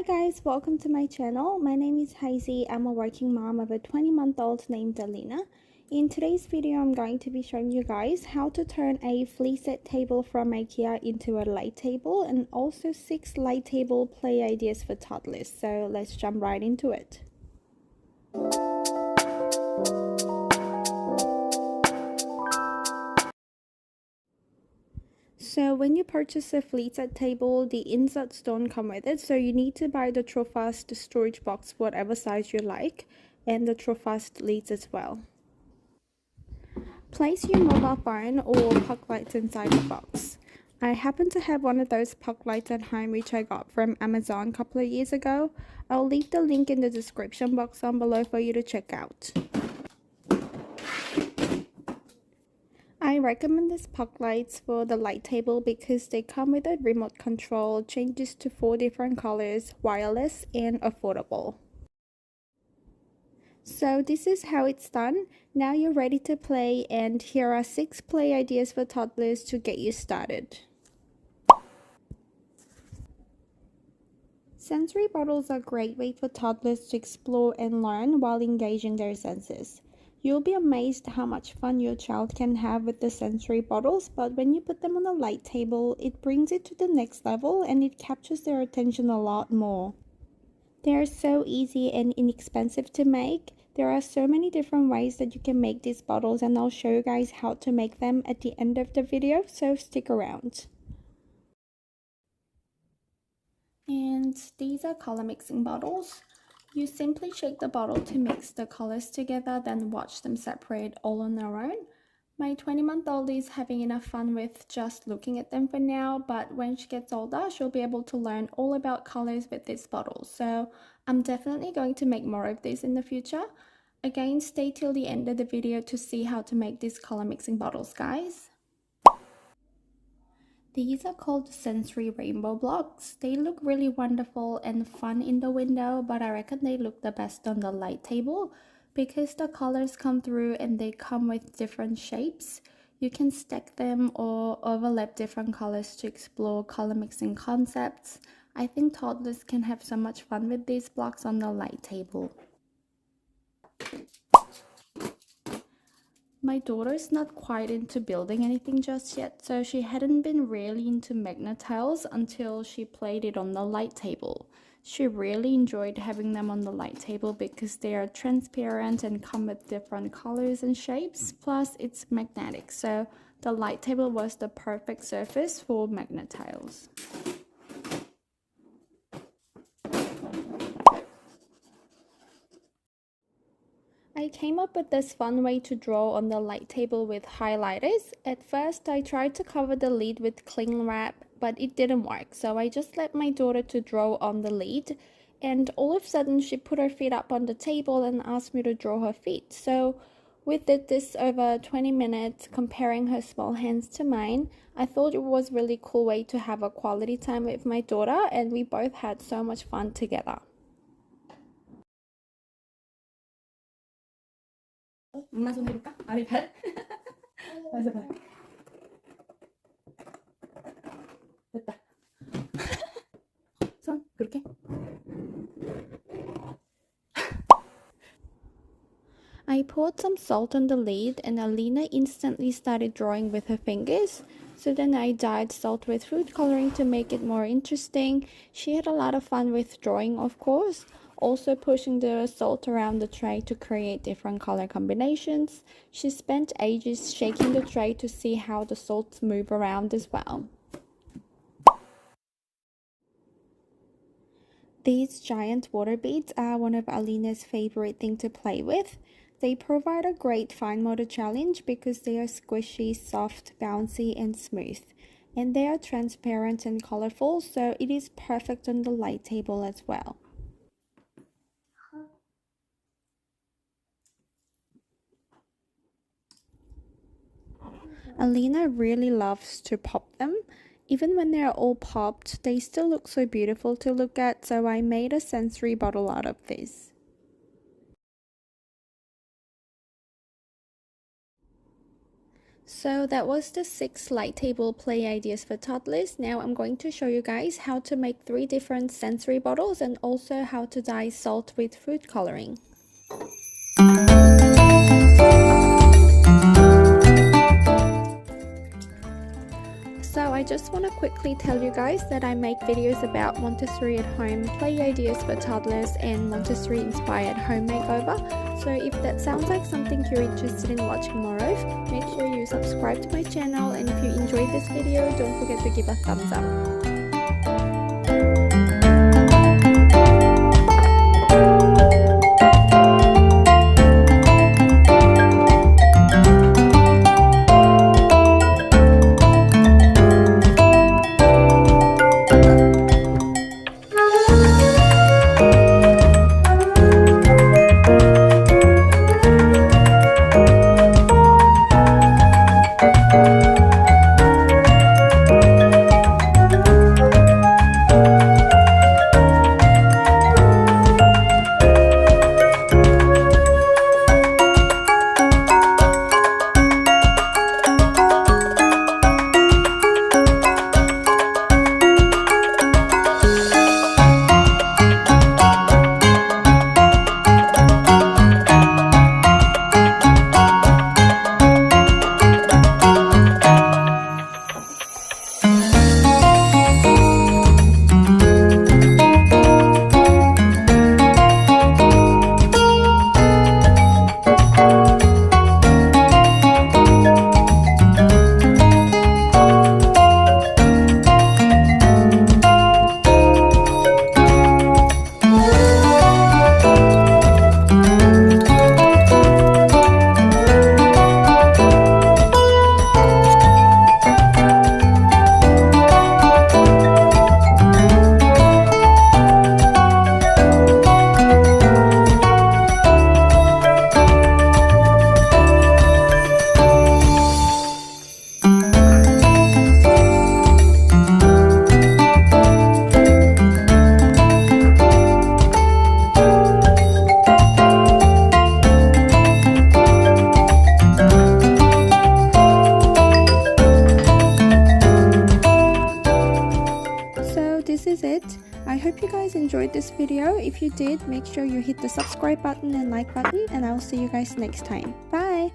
Hi guys, welcome to my channel. My name is Hazie. I'm a working mom of a 20-month-old named Alina. In today's video, I'm going to be showing you guys how to turn a FLISAT table from IKEA into a light table and also 6 light table play ideas for toddlers. So let's jump right into it. So when you purchase a FLISAT table, the inserts don't come with it, so you need to buy the TROFAST storage box, whatever size you like, and the TROFAST lids as well. Place your mobile phone or puck lights inside the box. I happen to have one of those puck lights at home which I got from Amazon a couple of years ago. I'll leave the link in the description box down below for you to check out. I recommend these puck lights for the light table because they come with a remote control, changes to 4 different colors, wireless and affordable. So this is how it's done. Now you're ready to play, and here are 6 play ideas for toddlers to get you started. Sensory bottles are a great way for toddlers to explore and learn while engaging their senses. You'll be amazed how much fun your child can have with the sensory bottles, but when you put them on a light table, it brings it to the next level and it captures their attention a lot more. They are so easy and inexpensive to make. There are so many different ways that you can make these bottles, and I'll show you guys how to make them at the end of the video, so stick around. And these are color mixing bottles. You simply shake the bottle to mix the colors together, then watch them separate all on their own. My 20-month-old is having enough fun with just looking at them for now, but when she gets older, she'll be able to learn all about colors with this bottle. So I'm definitely going to make more of these in the future. Again, stay till the end of the video to see how to make these color mixing bottles, guys. These are called sensory rainbow blocks. They look really wonderful and fun in the window, but I reckon they look the best on the light table because the colors come through and they come with different shapes. You can stack them or overlap different colors to explore color mixing concepts. I think toddlers can have so much fun with these blocks on the light table. My daughter's not quite into building anything just yet, so she hadn't been really into MEGNETILES until she played it on the light table. She really enjoyed having them on the light table because they are transparent and come with different colors and shapes, plus it's magnetic, so the light table was the perfect surface for MEGNETILES. I came up with this fun way to draw on the light table with highlighters. At first, I tried to cover the lid with cling wrap, but it didn't work, so I just let my daughter to draw on the lid, and all of a sudden she put her feet up on the table and asked me to draw her feet. So we did this over 20 minutes, comparing her small hands to mine. I thought it was a really cool way to have a quality time with my daughter, and we both had so much fun together. 엄마 손 해볼까? 아래 발? 맞아 봐. 됐다. 손 그렇게. I poured some salt on the lid and Alina instantly started drawing with her fingers. So then I dyed salt with food coloring to make it more interesting. She had a lot of fun with drawing, of course. Also pushing the salt around the tray to create different color combinations. She spent ages shaking the tray to see how the salts move around as well. These giant water beads are one of Alina's favorite things to play with. They provide a great fine motor challenge because they are squishy, soft, bouncy, and smooth. And they are transparent and colorful, so it is perfect on the light table as well. Alina really loves to pop them. Even when they are all popped, they still look so beautiful to look at, so I made a sensory bottle out of this. So that was the 6 light table play ideas for toddlers. Now I'm going to show you guys how to make 3 different sensory bottles and also how to dye salt with food coloring. So I just want to quickly tell you guys that I make videos about Montessori at home, play ideas for toddlers and Montessori inspired home makeover. So if that sounds like something you're interested in watching more of, make sure you subscribe to my channel, and if you enjoyed this video, don't forget to give a thumbs up. This is it. I hope you guys enjoyed this video. If you did, make sure you hit the subscribe button and like button, and I'll see you guys next time. Bye!